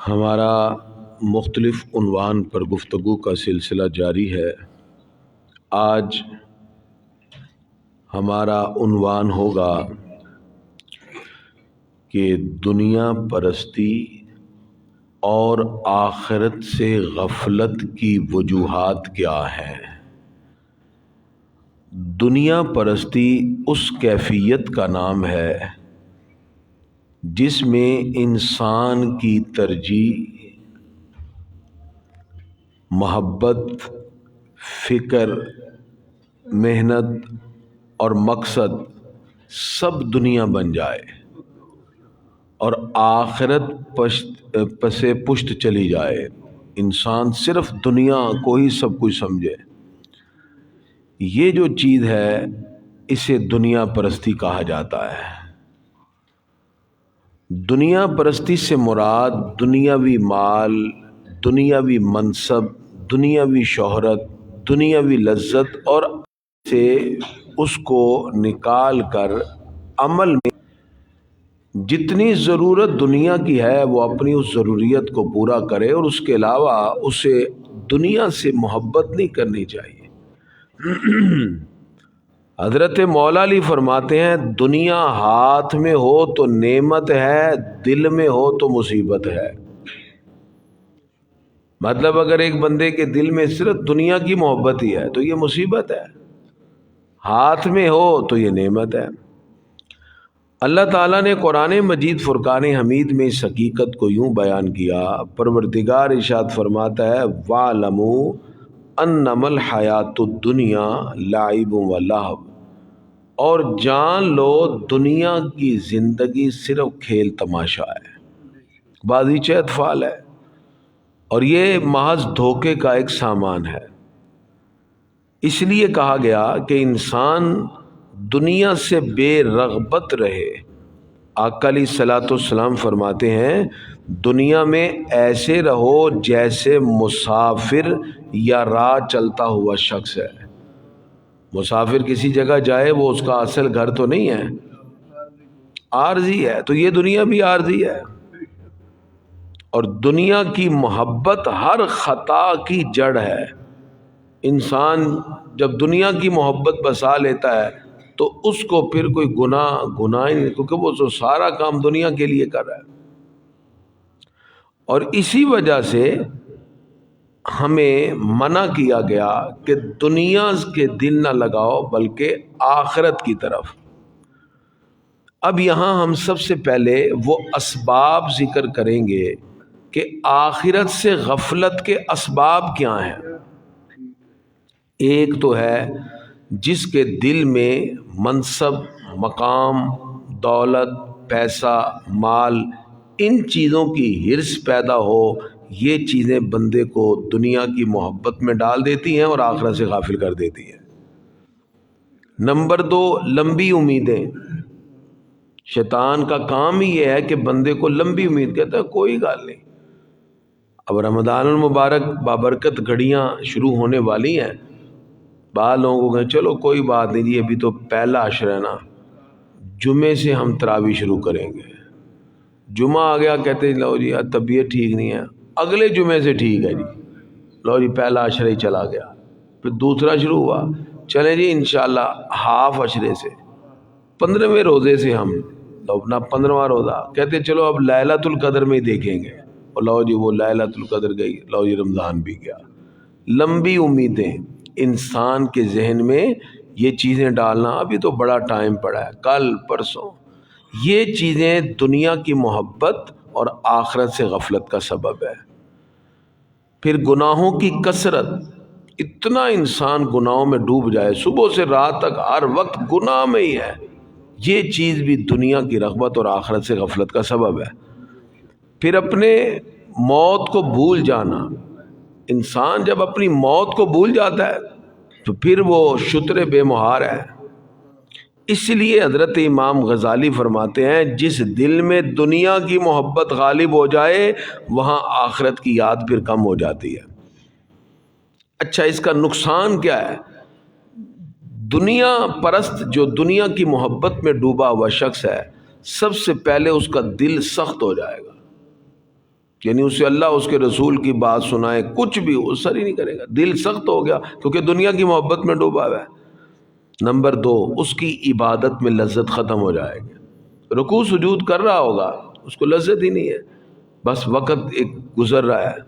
ہمارا مختلف عنوان پر گفتگو کا سلسلہ جاری ہے۔ آج ہمارا عنوان ہوگا کہ دنیا پرستی اور آخرت سے غفلت کی وجوہات کیا ہیں۔ دنیا پرستی اس کیفیت کا نام ہے جس میں انسان کی ترجیح، محبت، فکر، محنت اور مقصد سب دنیا بن جائے اور آخرت پسے پشت چلی جائے، انسان صرف دنیا کو ہی سب کچھ سمجھے۔ یہ جو چیز ہے اسے دنیا پرستی کہا جاتا ہے۔ دنیا پرستی سے مراد دنیاوی مال، دنیاوی منصب، دنیاوی شہرت، دنیاوی لذت اور سے اس کو نکال کر عمل میں جتنی ضرورت دنیا کی ہے وہ اپنی اس ضروریت کو پورا کرے، اور اس کے علاوہ اسے دنیا سے محبت نہیں کرنی چاہیے۔ حضرت مولا علی فرماتے ہیں دنیا ہاتھ میں ہو تو نعمت ہے، دل میں ہو تو مصیبت ہے۔ مطلب اگر ایک بندے کے دل میں صرف دنیا کی محبت ہی ہے تو یہ مصیبت ہے، ہاتھ میں ہو تو یہ نعمت ہے۔ اللہ تعالیٰ نے قرآن مجید فرقان حمید میں اس حقیقت کو یوں بیان کیا۔ پروردگار ارشاد فرماتا ہے وَاعْلَمُوا أَنَّمَا الْحَيَاةُ الدُّنْيَا لَعِبٌ وَلَهْوٌ، اور جان لو دنیا کی زندگی صرف کھیل تماشا ہے، بازیچہ اطفال ہے، اور یہ محض دھوکے کا ایک سامان ہے۔ اس لیے کہا گیا کہ انسان دنیا سے بے رغبت رہے۔ آقا علیہ الصلوۃ والسلام فرماتے ہیں دنیا میں ایسے رہو جیسے مسافر یا راہ چلتا ہوا شخص ہے۔ مسافر کسی جگہ جائے وہ اس کا اصل گھر تو نہیں ہے، عارضی ہے، تو یہ دنیا بھی عارضی ہے۔ اور دنیا کی محبت ہر خطا کی جڑ ہے۔ انسان جب دنیا کی محبت بسا لیتا ہے تو اس کو پھر کوئی گناہ ہی نہیں، کیونکہ وہ تو سارا کام دنیا کے لیے کر رہا ہے۔ اور اسی وجہ سے ہمیں منع کیا گیا کہ دنیا کے دل نہ لگاؤ بلکہ آخرت کی طرف۔ اب یہاں ہم سب سے پہلے وہ اسباب ذکر کریں گے کہ آخرت سے غفلت کے اسباب کیا ہیں۔ ایک تو ہے جس کے دل میں منصب، مقام، دولت، پیسہ، مال، ان چیزوں کی ہرس پیدا ہو، یہ چیزیں بندے کو دنیا کی محبت میں ڈال دیتی ہیں اور آخرت سے غافل کر دیتی ہیں۔ نمبر دو، لمبی امیدیں۔ شیطان کا کام ہی یہ ہے کہ بندے کو لمبی امید، کہتا ہے کوئی گال نہیں، اب رمضان المبارک بابرکت گھڑیاں شروع ہونے والی ہیں، بعض لوگوں کو کہیں چلو کوئی بات نہیں جی ابھی تو پہلا عشر ہے نا، جمعے سے ہم تراویح شروع کریں گے۔ جمعہ آ گیا، کہتے ہیں لو جی طبیعت ٹھیک نہیں ہے، اگلے جمعے سے ٹھیک ہے جی، لو جی پہلا عشرہ ہی چلا گیا، پھر دوسرا شروع ہوا، چلیں جی انشاءاللہ ہاف عشرے سے 15ویں روزے سے ہم لو اپنا 15واں روزہ، کہتے ہیں چلو اب لیلۃ القدر میں ہی دیکھیں گے، اور لو جی وہ لیلۃ القدر گئی، لو جی رمضان بھی گیا۔ لمبی امیدیں انسان کے ذہن میں یہ چیزیں ڈالنا، ابھی تو بڑا ٹائم پڑا ہے، کل پرسوں، یہ چیزیں دنیا کی محبت اور آخرت سے غفلت کا سبب ہے۔ پھر گناہوں کی کثرت، اتنا انسان گناہوں میں ڈوب جائے، صبح سے رات تک ہر وقت گناہ میں ہی ہے، یہ چیز بھی دنیا کی رغبت اور آخرت سے غفلت کا سبب ہے۔ پھر اپنے موت کو بھول جانا، انسان جب اپنی موت کو بھول جاتا ہے تو پھر وہ شتر بے مہار ہے۔ اس لیے حضرت امام غزالی فرماتے ہیں جس دل میں دنیا کی محبت غالب ہو جائے وہاں آخرت کی یاد پھر کم ہو جاتی ہے۔ اچھا، اس کا نقصان کیا ہے؟ دنیا پرست جو دنیا کی محبت میں ڈوبا ہوا شخص ہے، سب سے پہلے اس کا دل سخت ہو جائے گا، یعنی اسے اللہ اس کے رسول کی بات سنائے کچھ بھی وہ اثر ہی نہیں کرے گا، دل سخت ہو گیا کیونکہ دنیا کی محبت میں ڈوبا ہوا ہے۔ نمبر 2، اس کی عبادت میں لذت ختم ہو جائے گی، رکوع سجود کر رہا ہوگا اس کو لذت ہی نہیں ہے، بس وقت ایک گزر رہا ہے۔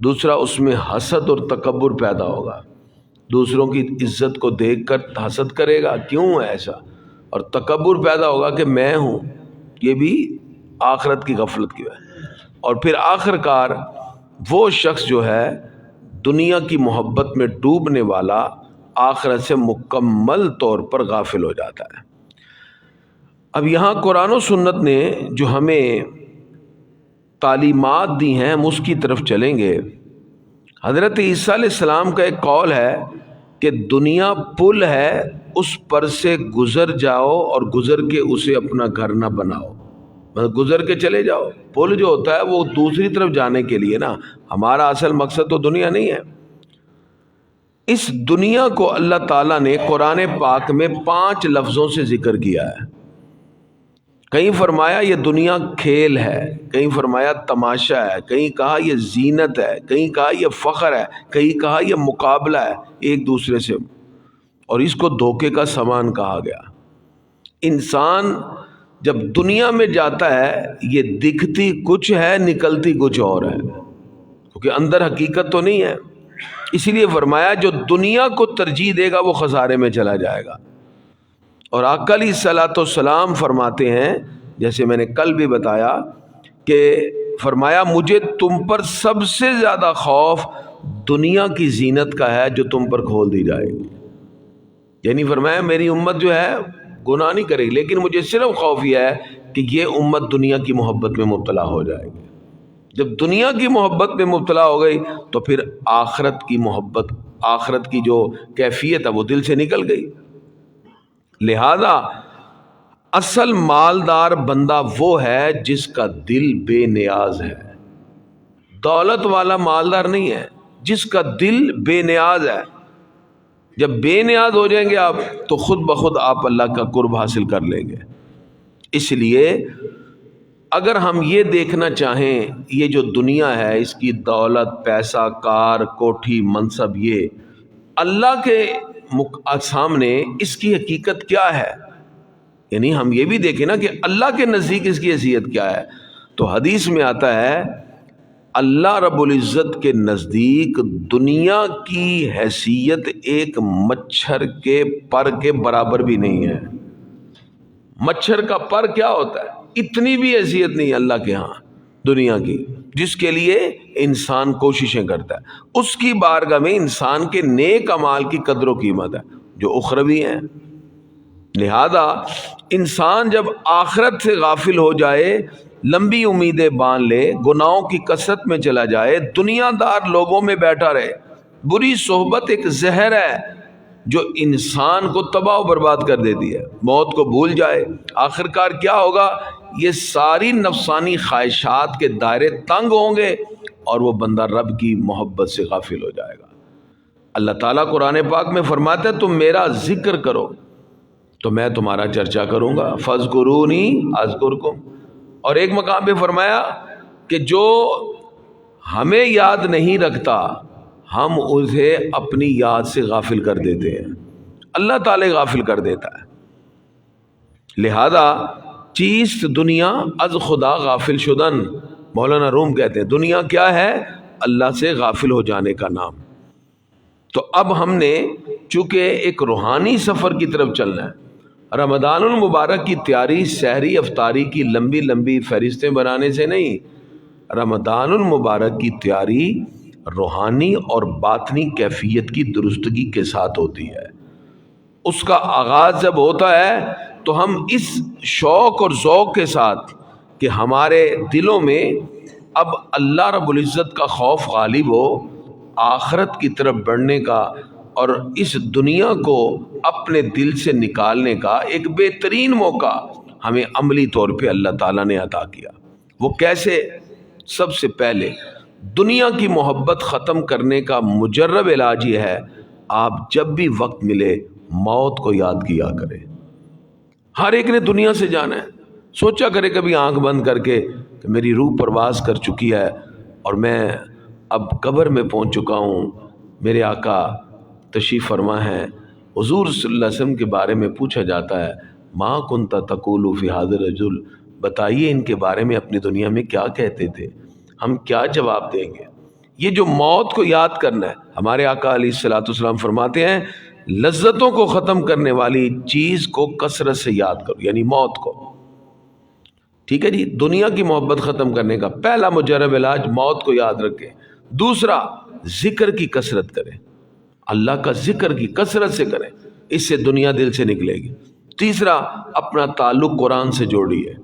دوسرا، اس میں حسد اور تکبر پیدا ہوگا، دوسروں کی عزت کو دیکھ کر حسد کرے گا، کیوں ہے ایسا، اور تکبر پیدا ہوگا کہ میں ہوں، یہ بھی آخرت کی غفلت کی وجہ۔ اور پھر آخر کار وہ شخص جو ہے دنیا کی محبت میں ڈوبنے والا آخرت سے مکمل طور پر غافل ہو جاتا ہے۔ اب یہاں قرآن و سنت نے جو ہمیں تعلیمات دی ہیں ہم اس کی طرف چلیں گے۔ حضرت عیسیٰ علیہ السلام کا ایک قول ہے کہ دنیا پل ہے، اس پر سے گزر جاؤ اور گزر کے اسے اپنا گھر نہ بناؤ، مطلب گزر کے چلے جاؤ۔ پل جو ہوتا ہے وہ دوسری طرف جانے کے لیے نا، ہمارا اصل مقصد تو دنیا نہیں ہے۔ اس دنیا کو اللہ تعالیٰ نے قرآن پاک میں 5 لفظوں سے ذکر کیا ہے۔ کہیں فرمایا یہ دنیا کھیل ہے، کہیں فرمایا تماشا ہے، کہیں کہا یہ زینت ہے، کہیں کہا یہ فخر ہے، کہیں کہا یہ مقابلہ ہے ایک دوسرے سے، اور اس کو دھوکے کا سامان کہا گیا۔ انسان جب دنیا میں جاتا ہے یہ دکھتی کچھ ہے نکلتی کچھ اور ہے، کیونکہ اندر حقیقت تو نہیں ہے۔ اسی لیے فرمایا جو دنیا کو ترجیح دے گا وہ خسارے میں چلا جائے گا۔ اور آقا علیہ الصلوۃ والسلام فرماتے ہیں، جیسے میں نے کل بھی بتایا، کہ فرمایا مجھے تم پر سب سے زیادہ خوف دنیا کی زینت کا ہے جو تم پر کھول دی جائے گی۔ یعنی فرمایا میری امت جو ہے گناہ نہیں کرے گی، لیکن مجھے صرف خوف یہ ہے کہ یہ امت دنیا کی محبت میں مبتلا ہو جائے گی۔ جب دنیا کی محبت میں مبتلا ہو گئی تو پھر آخرت کی محبت، آخرت کی جو کیفیت ہے وہ دل سے نکل گئی۔ لہذا اصل مالدار بندہ وہ ہے جس کا دل بے نیاز ہے، دولت والا مالدار نہیں ہے، جس کا دل بے نیاز ہے۔ جب بے نیاز ہو جائیں گے آپ تو خود بخود آپ اللہ کا قرب حاصل کر لیں گے۔ اس لیے اگر ہم یہ دیکھنا چاہیں یہ جو دنیا ہے اس کی دولت، پیسہ، کار، کوٹھی، منصب، یہ اللہ کے سامنے اس کی حقیقت کیا ہے، یعنی ہم یہ بھی دیکھیں نا کہ اللہ کے نزدیک اس کی حیثیت کیا ہے۔ تو حدیث میں آتا ہے اللہ رب العزت کے نزدیک دنیا کی حیثیت ایک مچھر کے پر کے برابر بھی نہیں ہے۔ مچھر کا پر کیا ہوتا ہے، اتنی بھی حیثیت نہیں اللہ کے ہاں دنیا کی، جس کے لیے انسان کوششیں کرتا ہے۔ اس کی بارگاہ میں انسان کے نیک اعمال کی قدر و قیمت ہے جو اخروی ہیں۔ لہذا انسان جب آخرت سے غافل ہو جائے، لمبی امیدیں باندھ لے، گناہوں کی کثرت میں چلا جائے، دنیا دار لوگوں میں بیٹھا رہے، بری صحبت ایک زہر ہے جو انسان کو تباہ و برباد کر دیتی ہے، موت کو بھول جائے، آخر کار کیا ہوگا، یہ ساری نفسانی خواہشات کے دائرے تنگ ہوں گے اور وہ بندہ رب کی محبت سے غافل ہو جائے گا۔ اللہ تعالیٰ قرآن پاک میں فرماتا ہے تم میرا ذکر کرو تو میں تمہارا چرچا کروں گا، فاذکرونی اذکرکم۔ اور ایک مقام پہ فرمایا کہ جو ہمیں یاد نہیں رکھتا ہم اسے اپنی یاد سے غافل کر دیتے ہیں، اللہ تعالی غافل کر دیتا ہے۔ لہذا چیست دنیا از خدا غافل شدن، مولانا روم کہتے ہیں دنیا کیا ہے، اللہ سے غافل ہو جانے کا نام۔ تو اب ہم نے چونکہ ایک روحانی سفر کی طرف چلنا ہے، رمضان المبارک کی تیاری سحری افطاری کی لمبی لمبی فہرستیں بنانے سے نہیں، رمضان المبارک کی تیاری روحانی اور باطنی کیفیت کی درستگی کے ساتھ ہوتی ہے۔ اس کا آغاز جب ہوتا ہے تو ہم اس شوق اور ذوق کے ساتھ کہ ہمارے دلوں میں اب اللہ رب العزت کا خوف غالب ہو، آخرت کی طرف بڑھنے کا اور اس دنیا کو اپنے دل سے نکالنے کا ایک بہترین موقع ہمیں عملی طور پہ اللہ تعالیٰ نے عطا کیا۔ وہ کیسے؟ سب سے پہلے دنیا کی محبت ختم کرنے کا مجرب علاج یہ ہے، آپ جب بھی وقت ملے موت کو یاد کیا کریں۔ ہر ایک نے دنیا سے جانا ہے، سوچا کرے کبھی آنکھ بند کر کے کہ میری روح پرواز کر چکی ہے اور میں اب قبر میں پہنچ چکا ہوں. میرے آقا تشریف فرما ہے. حضور صلی اللہ علیہ وسلم کے بارے میں پوچھا جاتا ہے ما کنت تقول فی ھذا الرجل، بتائیے ان کے بارے میں اپنی دنیا میں کیا کہتے تھے، ہم کیا جواب دیں گے. یہ جو موت کو یاد کرنا ہے، ہمارے آقا علیہ الصلوۃ والسلام فرماتے ہیں لذتوں کو ختم کرنے والی چیز کو کثرت سے یاد کرو، یعنی موت کو. ٹھیک ہے جی، دنیا کی محبت ختم کرنے کا پہلا مجرب علاج موت کو یاد رکھیں. دوسرا، ذکر کی کثرت کریں، اللہ کا ذکر کی کثرت سے کریں، اس سے دنیا دل سے نکلے گی. تیسرا، اپنا تعلق قرآن سے جوڑیے.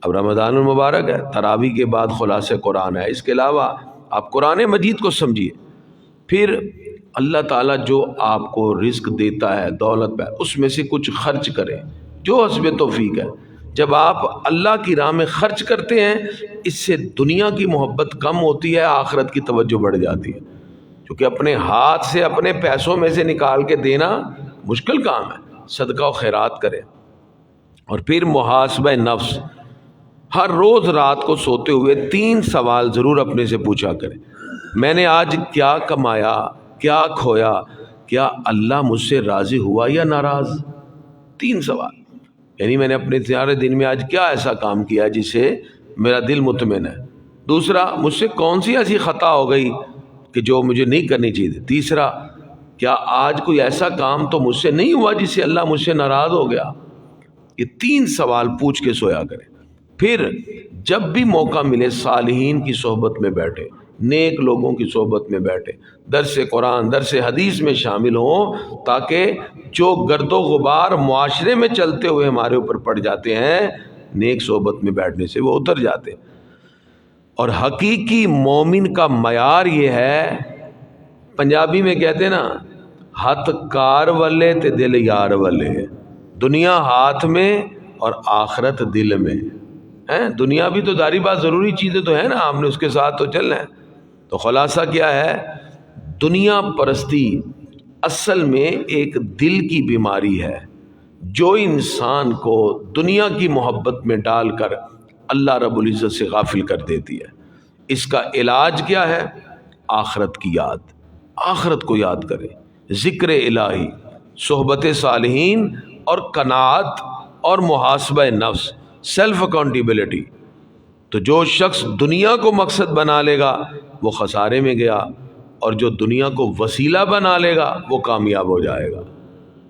اب رمضان المبارک ہے، تراویح کے بعد خلاصہ قرآن ہے، اس کے علاوہ آپ قرآن مجید کو سمجھیے. پھر اللہ تعالیٰ جو آپ کو رزق دیتا ہے، دولت پہ، اس میں سے کچھ خرچ کریں جو حسب توفیق ہے. جب آپ اللہ کی راہ میں خرچ کرتے ہیں، اس سے دنیا کی محبت کم ہوتی ہے، آخرت کی توجہ بڑھ جاتی ہے. کیونکہ اپنے ہاتھ سے اپنے پیسوں میں سے نکال کے دینا مشکل کام ہے. صدقہ و خیرات کریں. اور پھر محاسبہ نفس، ہر روز رات کو سوتے ہوئے 3 سوال ضرور اپنے سے پوچھا کریں. میں نے آج کیا کمایا، کیا کھویا، کیا اللہ مجھ سے راضی ہوا یا ناراض. 3 سوال، یعنی میں نے اپنے سارے دن میں آج کیا ایسا کام کیا جس سے میرا دل مطمئن ہے. دوسرا، مجھ سے کون سی ایسی خطا ہو گئی کہ جو مجھے نہیں کرنی چاہیے. تیسرا، کیا آج کوئی ایسا کام تو مجھ سے نہیں ہوا جس سے اللہ مجھ سے ناراض ہو گیا. یہ 3 سوال پوچھ کے سویا کریں. پھر جب بھی موقع ملے صالحین کی صحبت میں بیٹھے، نیک لوگوں کی صحبت میں بیٹھے، درس قرآن، درس حدیث میں شامل ہوں، تاکہ جو گرد و غبار معاشرے میں چلتے ہوئے ہمارے اوپر پڑ جاتے ہیں، نیک صحبت میں بیٹھنے سے وہ اتر جاتے ہیں. اور حقیقی مومن کا معیار یہ ہے، پنجابی میں کہتے ہیں نا، ہاتھ کار والے تے دل یار والے. دنیا ہاتھ میں اور آخرت دل میں ہے. دنیا بھی تو ظاہری بات ضروری چیزیں تو ہیں نا، آپ نے اس کے ساتھ تو چلنا ہے. تو خلاصہ کیا ہے، دنیا پرستی اصل میں ایک دل کی بیماری ہے جو انسان کو دنیا کی محبت میں ڈال کر اللہ رب العزت سے غافل کر دیتی ہے. اس کا علاج کیا ہے؟ آخرت کی یاد. آخرت کو یاد کرے، ذکر الہی، صحبت صالحین اور قناعت اور محاسبہ نفس، سیلف اکاؤنٹیبلٹی. تو جو شخص دنیا کو مقصد بنا لے گا وہ خسارے میں گیا، اور جو دنیا کو وسیلہ بنا لے گا وہ کامیاب ہو جائے گا.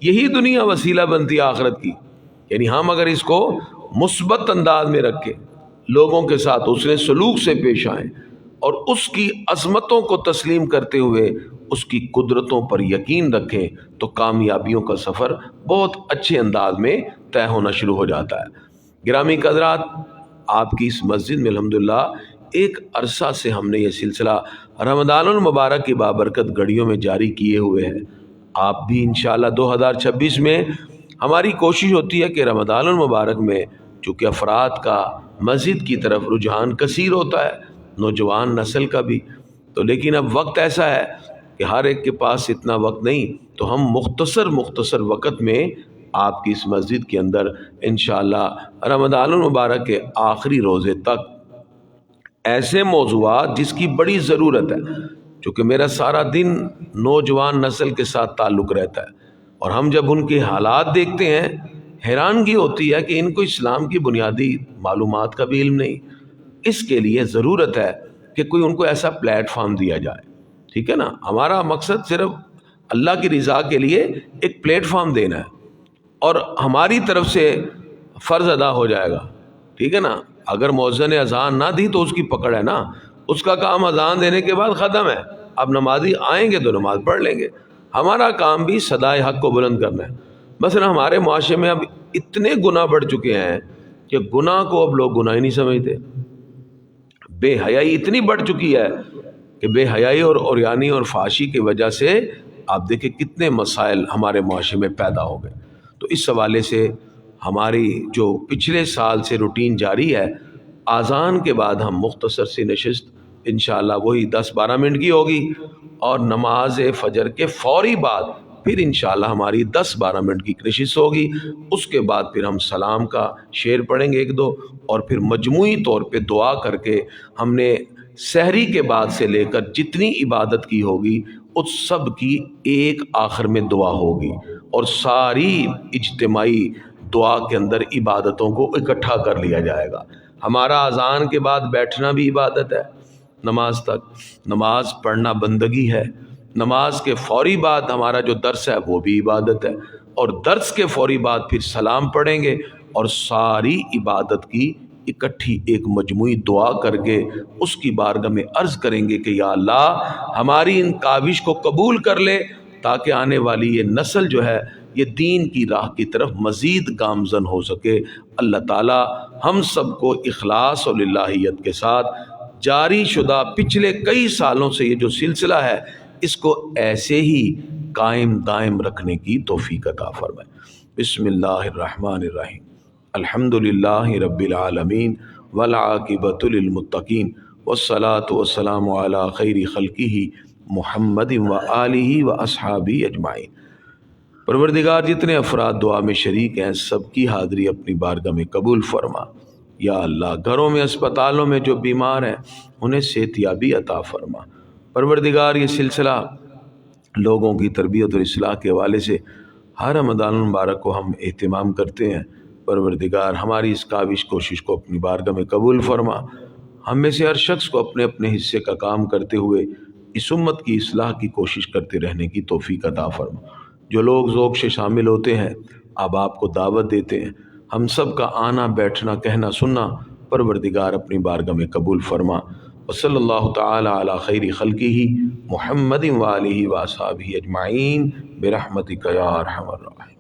یہی دنیا وسیلہ بنتی ہے آخرت کی. یعنی ہم اگر اس کو مثبت انداز میں رکھیں، لوگوں کے ساتھ اس نے سلوک سے پیش آئیں اور اس کی عظمتوں کو تسلیم کرتے ہوئے اس کی قدرتوں پر یقین رکھیں، تو کامیابیوں کا سفر بہت اچھے انداز میں طے ہونا شروع ہو جاتا ہے. گرامی قدرات، آپ کی اس مسجد میں الحمدللہ ایک عرصہ سے ہم نے یہ سلسلہ رمضان المبارک کی بابرکت گھڑیوں میں جاری کیے ہوئے ہیں. آپ بھی انشاءاللہ 2026 میں ہماری کوشش ہوتی ہے کہ رمضان المبارک میں چونکہ افراد کا مسجد کی طرف رجحان کثیر ہوتا ہے، نوجوان نسل کا بھی، تو لیکن اب وقت ایسا ہے کہ ہر ایک کے پاس اتنا وقت نہیں، تو ہم مختصر وقت میں آپ کی اس مسجد کے اندر انشاءاللہ رمضان المبارک کے آخری روزے تک ایسے موضوعات جس کی بڑی ضرورت ہے، چونکہ میرا سارا دن نوجوان نسل کے ساتھ تعلق رہتا ہے، اور ہم جب ان کے حالات دیکھتے ہیں حیرانگی ہوتی ہے کہ ان کو اسلام کی بنیادی معلومات کا بھی علم نہیں. اس کے لیے ضرورت ہے کہ کوئی ان کو ایسا پلیٹ فارم دیا جائے. ٹھیک ہے نا، ہمارا مقصد صرف اللہ کی رضا کے لیے ایک پلیٹ فارم دینا ہے، اور ہماری طرف سے فرض ادا ہو جائے گا. ٹھیک ہے نا، اگر مؤذن نے اذان نہ دی تو اس کی پکڑ ہے نا، اس کا کام اذان دینے کے بعد ختم ہے. اب نمازی آئیں گے تو نماز پڑھ لیں گے. ہمارا کام بھی صدائے حق کو بلند کرنا ہے. مثلا ہمارے معاشرے میں اب اتنے گناہ بڑھ چکے ہیں کہ گناہ کو اب لوگ گناہ ہی نہیں سمجھتے. بے حیائی اتنی بڑھ چکی ہے کہ بے حیائی اور عریانی اور فحاشی کی وجہ سے آپ دیکھیں کتنے مسائل ہمارے معاشرے میں پیدا ہو گئے. تو اس حوالے سے ہماری جو پچھلے سال سے روٹین جاری ہے، اذان کے بعد ہم مختصر سی نشست انشاءاللہ وہی 10-12 منٹ کی ہوگی، اور نماز فجر کے فوری بعد پھر انشاءاللہ ہماری 10-12 منٹ کی نشست ہوگی. اس کے بعد پھر ہم سلام کا شعر پڑھیں گے 1-2، اور پھر مجموعی طور پہ دعا کر کے ہم نے سحری کے بعد سے لے کر جتنی عبادت کی ہوگی اس سب کی ایک آخر میں دعا ہوگی، اور ساری اجتماعی دعا کے اندر عبادتوں کو اکٹھا کر لیا جائے گا. ہمارا اذان کے بعد بیٹھنا بھی عبادت ہے نماز تک، نماز پڑھنا بندگی ہے، نماز کے فوری بعد ہمارا جو درس ہے وہ بھی عبادت ہے، اور درس کے فوری بعد پھر سلام پڑھیں گے، اور ساری عبادت کی اکٹھی ایک مجموعی دعا کر کے اس کی بارگاہ میں عرض کریں گے کہ یا اللہ ہماری ان کاوش کو قبول کر لے، تاکہ آنے والی یہ نسل جو ہے یہ دین کی راہ کی طرف مزید گامزن ہو سکے. اللہ تعالی ہم سب کو اخلاص اور للہیت کے ساتھ جاری شدہ پچھلے کئی سالوں سے یہ جو سلسلہ ہے اس کو ایسے ہی قائم دائم رکھنے کی توفیق عطا فرمائے. بسم اللہ الرحمن الرحیم. الحمد للہ رب العالمین والعاقبۃ للمتقین والصلاۃ والسلام علی خیر خلقہ محمد وآلہ واصحابہ اجمعین. پروردگار جتنے افراد دعا میں شریک ہیں سب کی حاضری اپنی بارگاہ میں قبول فرما. یا اللہ گھروں میں اسپتالوں میں جو بیمار ہیں انہیں صحت یابی عطا فرما. پروردگار یہ سلسلہ لوگوں کی تربیت اور اصلاح کے حوالے سے ہر رمضان المبارک کو ہم اہتمام کرتے ہیں. پروردگار ہماری اس کاوش کوشش کو اپنی بارگاہ میں قبول فرما. ہم میں سے ہر شخص کو اپنے اپنے حصے کا کام کرتے ہوئے اس امت کی اصلاح کی کوشش کرتے رہنے کی توفیق عطا فرما. جو لوگ ذوق سے شامل ہوتے ہیں آپ کو دعوت دیتے ہیں، ہم سب کا آنا بیٹھنا کہنا سننا پروردگار اپنی بارگاہ میں قبول فرما. وصلی اللہ تعالی علی خیر خلقہ محمد وآلہ واصحابہ اجمعین برحمتک یا ارحم الراحمین.